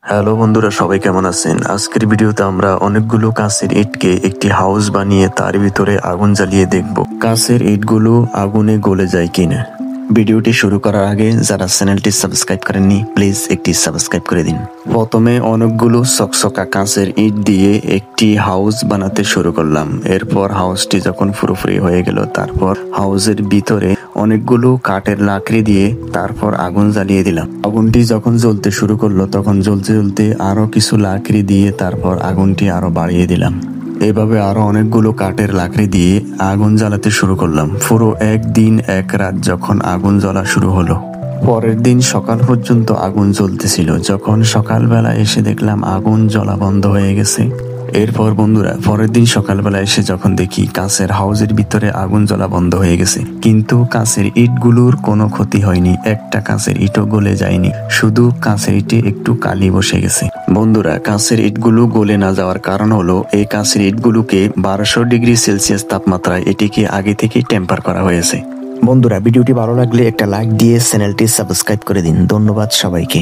Hello বন্ধুরা, সবাই কেমন আছেন? আজকের ভিডিওতে আমরা অনেকগুলো কাঁচের ইটকে একটি হাউস বানিয়ে তার ভিতরে আগুন জ্বালিয়ে দেখব কাঁচের ইটগুলো আগুনে গলে যায় কিনা। ভিডিওটি শুরু করার আগে যারা চ্যানেলটি সাবস্ক্রাইব করেননি প্লিজ একটি সাবস্ক্রাইব করে দিন। প্রথমে অনেকগুলো চকচকা কাঁচের ইট দিয়ে একটি হাউস বানাতে শুরু করলাম। এরপর হাউসটি যখন পুরোপুরি হয়ে গেল, তারপর হাউসের ভিতরে অনেকগুলো কাঠের লাকড়ি দিয়ে তারপর আগুন জ্বালিয়ে দিলাম। আগুনটি যখন জ্বলতে শুরু করলো তখন জ্বলতে জ্বলতে আরো কিছু লাকড়ি দিয়ে তারপর আগুনটি আরো বাড়িয়ে দিলাম। এভাবে আরো অনেকগুলো কাঠের লাকড়ি দিয়ে আগুন জ্বালাতে শুরু করলাম। পুরো একদিন এক রাত যখন আগুন জ্বলা শুরু হলো, পরের দিন সকাল পর্যন্ত আগুন জ্বলতেছিল। যখন সকালবেলা এসে দেখলাম আগুন জ্বলা বন্ধ হয়ে গেছে। এরপর বন্ধুরা, পরের দিন সকালবেলা এসে যখন দেখি কাঁচের হাউসের ভিতরে আগুন জ্বলা বন্ধ হয়ে গেছে, কিন্তু কাঁচের ইটগুলোর কোনো ক্ষতি হয়নি, একটা কাঁচের ইটও গলে যায়নি, শুধু কাঁচের ইটে একটু কালি বসে গেছে। বন্ধুরা, কাঁচের ইটগুলো গলে না যাওয়ার কারণ হলো এই কাঁচের ইটগুলোকে 1200 ডিগ্রি সেলসিয়াস তাপমাত্রায় এটিকে আগে থেকেই টেম্পার করা হয়েছে। বন্ধুরা, ভিডিওটি ভালো লাগলে একটা লাইক দিয়ে চ্যানেলটি সাবস্ক্রাইব করে দিন। ধন্যবাদ সবাইকে।